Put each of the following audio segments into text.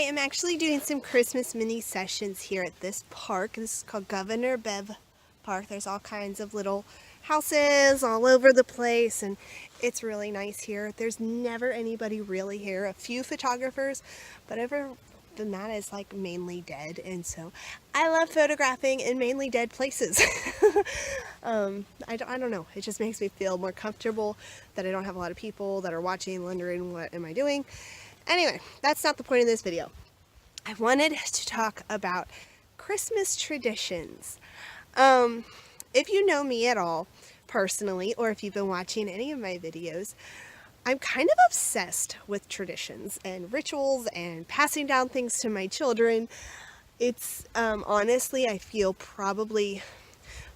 am actually doing some Christmas mini sessions here at this park. This is called Governor Bev Park. There's all kinds of little houses all over the place, and it's really nice here. There's never anybody really here. A few photographers, but other than that is like mainly dead, and so I love photographing in mainly dead places. I don't know, it just makes me feel more comfortable that I don't have a lot of people that are watching, wondering what am I doing. Anyway, that's not the point of this video. I wanted to talk about Christmas traditions. If you know me at all personally, or if you've been watching any of my videos, I'm kind of obsessed with traditions and rituals and passing down things to my children. It's honestly, I feel probably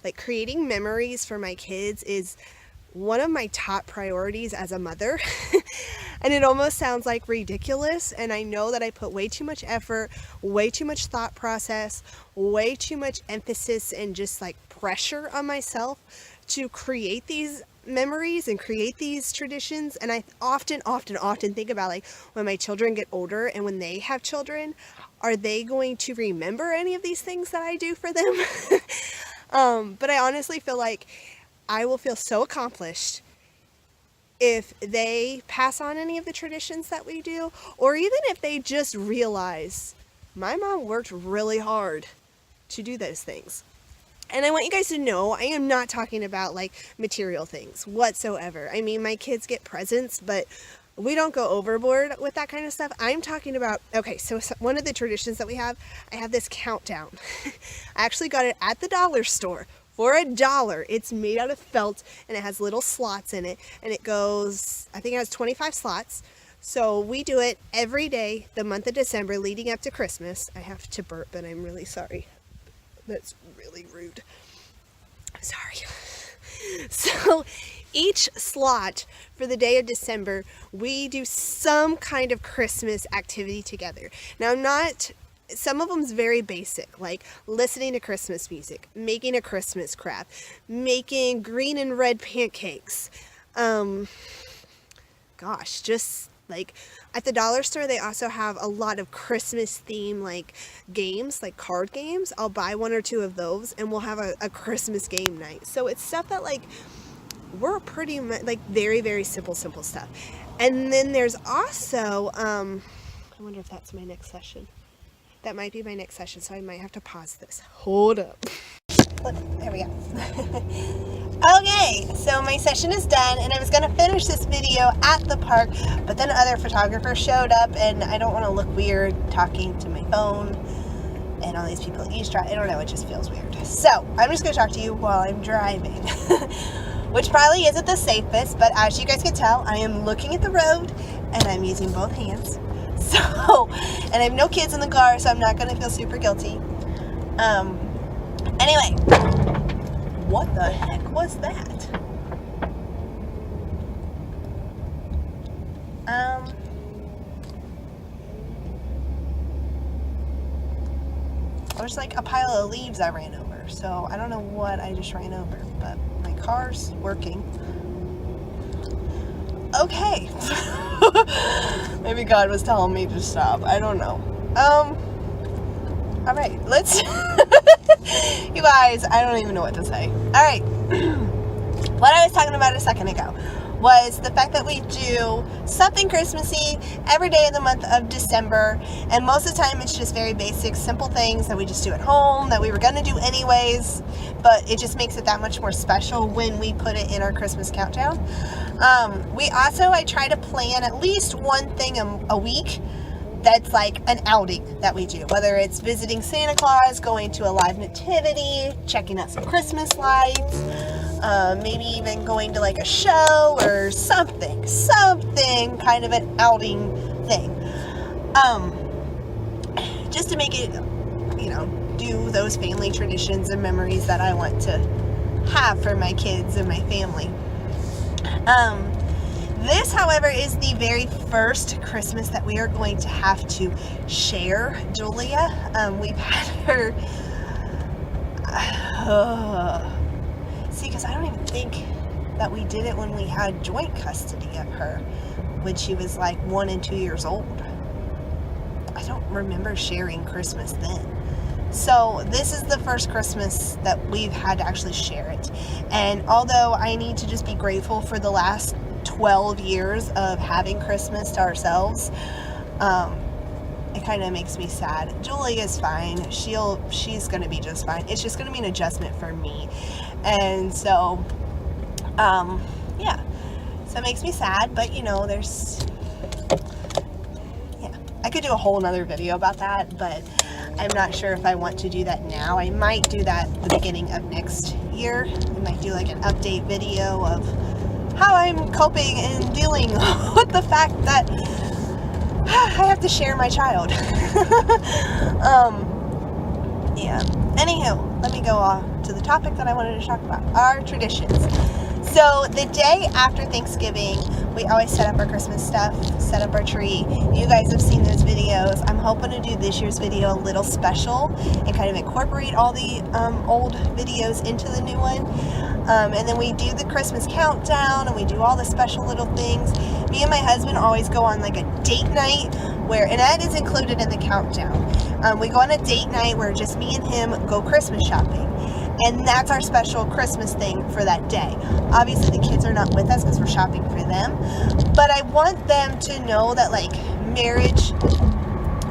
like creating memories for my kids is one of my top priorities as a mother. And it almost sounds like ridiculous, and I know that I put way too much effort, way too much thought process, way too much emphasis and just like pressure on myself to create these memories and create these traditions. And I often think about, like, when my children get older and when they have children, are they going to remember any of these things that I do for them? But I honestly feel like I will feel so accomplished if they pass on any of the traditions that we do, or even if they just realize my mom worked really hard to do those things. And I want you guys to know, I am not talking about like material things whatsoever. I mean, my kids get presents, but we don't go overboard with that kind of stuff. I'm talking about, okay, so one of the traditions that we have, I have this countdown. I actually got it at the dollar store for $1. It's made out of felt and it has little slots in it, and it goes, I think it has 25 slots. So we do it every day the month of December leading up to Christmas. I have to burp and I'm really sorry. That's really rude. I'm sorry. So each slot for the day of December, we do some kind of Christmas activity together. Now, some of them's very basic, like listening to Christmas music, making a Christmas craft, making green and red pancakes. Just like at the dollar store, they also have a lot of Christmas theme like games, like card games. I'll buy one or two of those and we'll have a Christmas game night. So it's stuff that like we're pretty much like very, very simple stuff. And then there's also, I wonder if that's my next session. That might be my next session, so I might have to pause this. Hold up. Look, there we go. Okay, so my session is done, and I was going to finish this video at the park, but then other photographers showed up, and I don't want to look weird talking to my phone, and all these people eavesdrop. I don't know, it just feels weird. So, I'm just going to talk to you while I'm driving, which probably isn't the safest, but as you guys can tell, I am looking at the road, and I'm using both hands. So, and I have no kids in the car, so I'm not going to feel super guilty. Anyway, what the heck was that? There's like a pile of leaves I ran over, so I don't know what I just ran over, but my car's working. Okay. Maybe God was telling me to stop. I don't know. Alright, let's you guys, I don't even know what to say. Alright. What I was talking about a second ago was the fact that we do something Christmassy every day of the month of December, and most of the time it's just very basic, simple things that we just do at home that we were going to do anyways, but it just makes it that much more special when we put it in our Christmas countdown. I try to plan at least one thing a week that's like an outing that we do, whether it's visiting Santa Claus, going to a live nativity, checking out some Christmas lights, maybe even going to like a show or something kind of an outing thing, just to make it, do those family traditions and memories that I want to have for my kids and my family. This, however, is the very first Christmas that we are going to have to share Julia. We've had her, see, because I don't even think that we did it when we had joint custody of her, when she was like 1 and 2 years old. I don't remember sharing Christmas then. So this is the first Christmas that we've had to actually share it. And although I need to just be grateful for the last 12 years of having Christmas to ourselves, it kind of makes me sad. Julie is fine. She's going to be just fine. It's just going to be an adjustment for me. And so, yeah. So it makes me sad, but I could do a whole nother video about that, but I'm not sure if I want to do that now. I might do that at the beginning of next year. I might do like an update video of how I'm coping and dealing with the fact that I have to share my child. Yeah. Anywho, let me go on to the topic that I wanted to talk about, our traditions. So the day after Thanksgiving, we always set up our Christmas stuff, set up our tree. You guys have seen those videos. I'm hoping to do this year's video a little special and kind of incorporate all the old videos into the new one. And then we do the Christmas countdown and we do all the special little things. Me and my husband always go on like a date night and that is included in the countdown. We go on a date night where just me and him go Christmas shopping. And that's our special Christmas thing for that day. Obviously, the kids are not with us because we're shopping for them. But I want them to know that, like, marriage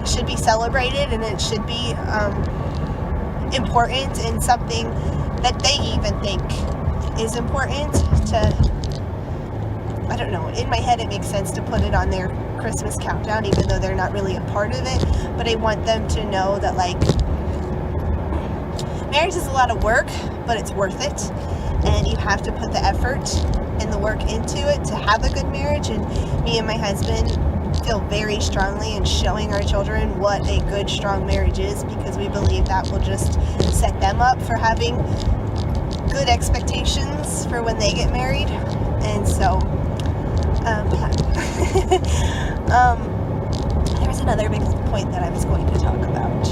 should be celebrated and it should be important and something that they even think is important to... I don't know. In my head, it makes sense to put it on their Christmas countdown, even though they're not really a part of it. But I want them to know that, like, marriage is a lot of work, but it's worth it, and you have to put the effort and the work into it to have a good marriage. And me and my husband feel very strongly in showing our children what a good, strong marriage is, because we believe that will just set them up for having good expectations for when they get married. And so, yeah. There's another big point that I was going to talk about.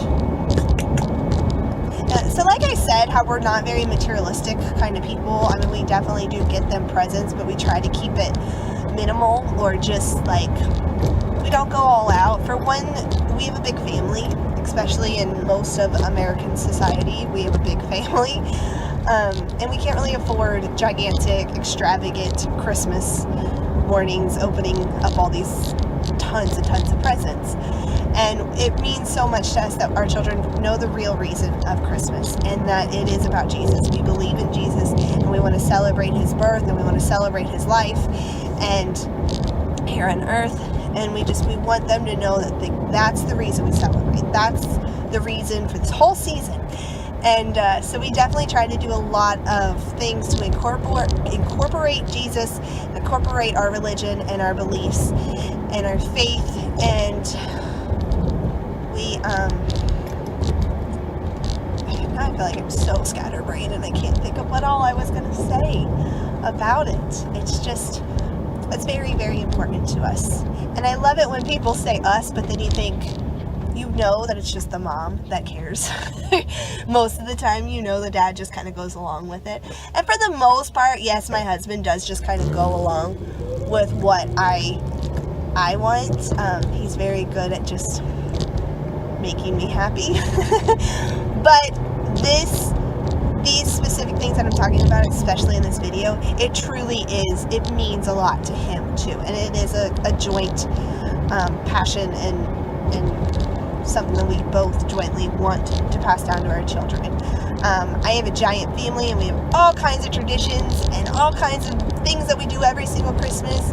So like I said, how we're not very materialistic kind of people. I mean, we definitely do get them presents, but we try to keep it minimal, or just like, we don't go all out. For one, we have a big family, especially in most of American society. We have a big family, and we can't really afford gigantic, extravagant Christmas mornings opening up all these tons and tons of presents. And it means so much to us that our children know the real reason of Christmas, and that it is about Jesus. We believe in Jesus, and we want to celebrate his birth, and we want to celebrate his life and here on earth. And we want them to know that that's the reason we celebrate. That's the reason for this whole season. And so we definitely try to do a lot of things to incorporate Jesus, incorporate our religion and our beliefs and our faith. And now I feel like I'm so scatterbrained and I can't think of what all I was going to say about it. It's very, very important to us. And I love it when people say us, but then you think, that it's just the mom that cares. Most of the time, the dad just kind of goes along with it. And for the most part, yes, my husband does just kind of go along with what I want. He's very good at just making me happy. But these specific things that I'm talking about, especially in this video, it means a lot to him too. And it is a joint passion and something that we both jointly want to pass down to our children. I have a giant family, and we have all kinds of traditions and all kinds of things that we do every single Christmas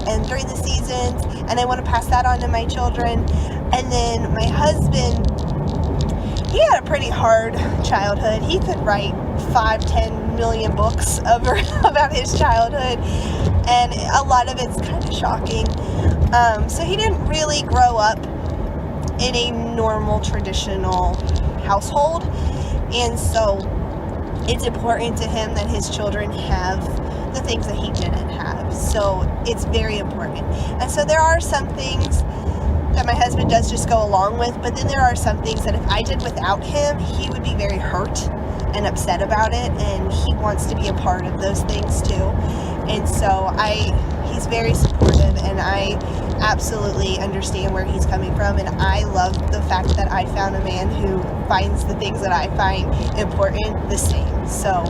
and during the seasons, and I want to pass that on to my children. And then my husband, he had a pretty hard childhood. He could write 5-10 million books about his childhood, and a lot of it's kind of shocking. So he didn't really grow up in a normal, traditional household, and so it's important to him that his children have the things that he didn't have. So it's very important. And so there are some things that my husband does just go along with, but then there are some things that if I did without him, he would be very hurt and upset about it, and he wants to be a part of those things too. And so he's very supportive, and I absolutely understand where he's coming from, and I love the fact that I found a man who finds the things that I find important the same. So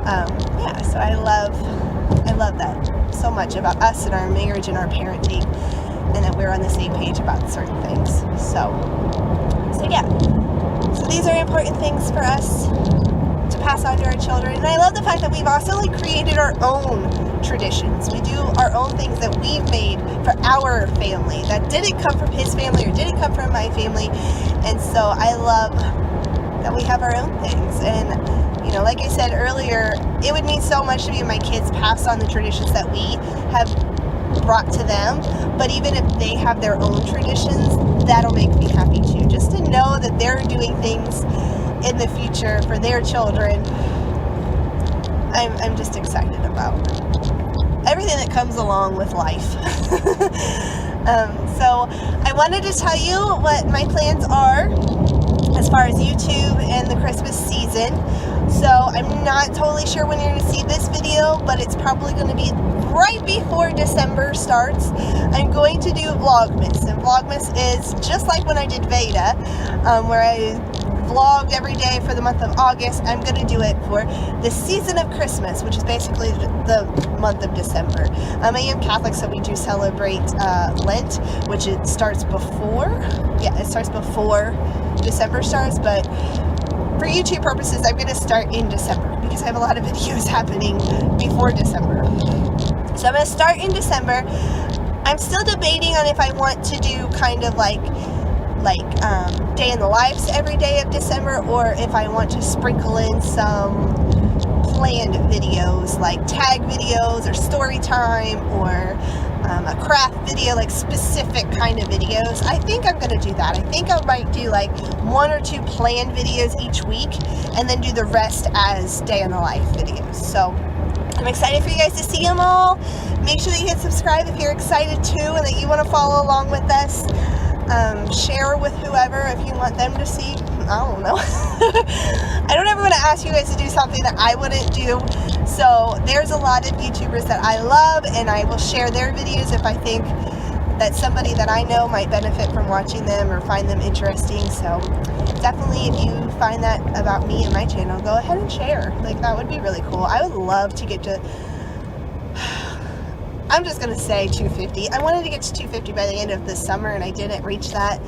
yeah, so I love that so much about us and our marriage and our parenting, and that we're on the same page about certain things. So yeah, so these are important things for us to pass on to our children. And I love the fact that we've also created our own traditions. We do our own things that we've made for our family that didn't come from his family or didn't come from my family. And so I love that we have our own things. And like I said earlier, it would mean so much to me if my kids pass on the traditions that we have brought to them. But even if they have their own traditions, that'll make me happy too. Just to know that they're doing things in the future for their children, I'm just excited about everything that comes along with life. So I wanted to tell you what my plans are as far as YouTube and the Christmas season. So I'm not totally sure when you're going to see this video, but it's probably going to be right before December starts. I'm going to do Vlogmas, and Vlogmas is just like when I did Veda, where I vlogged every day for the month of August. I'm going to do it for the season of Christmas, which is basically the month of December. I am Catholic, so we do celebrate Lent, which it starts before. Yeah, it starts before December starts, but for YouTube purposes, I'm going to start in December because I have a lot of videos happening before December. So I'm going to start in December. I'm still debating on if I want to do kind of like day in the lives every day of December, or if I want to sprinkle in some planned videos like tag videos or story time or a craft video, like specific kind of videos. I think I'm going to do that. I think I might do like 1 or 2 planned videos each week and then do the rest as day in the life videos. So I'm excited for you guys to see them all. Make sure that you hit subscribe if you're excited too and that you want to follow along with us. Share with whoever if you want them to see. I don't know. I don't ever want to ask you guys to do something that I wouldn't do. So there's a lot of YouTubers that I love, and I will share their videos if I think that somebody that I know might benefit from watching them or find them interesting. So definitely, if you find that about me and my channel, go ahead and share. Like, that would be really cool. I would love to get to, I'm just going to say 250. I wanted to get to 250 by the end of this summer, and I didn't reach that.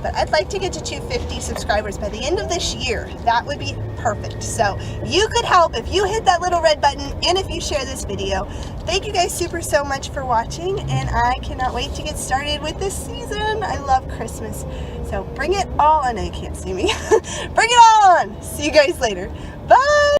But I'd like to get to 250 subscribers by the end of this year. That would be perfect. So you could help if you hit that little red button and if you share this video. Thank you guys so much for watching, and I cannot wait to get started with this season. I love Christmas. So bring it all. I know you can't see me. Bring it on. See you guys later. Bye.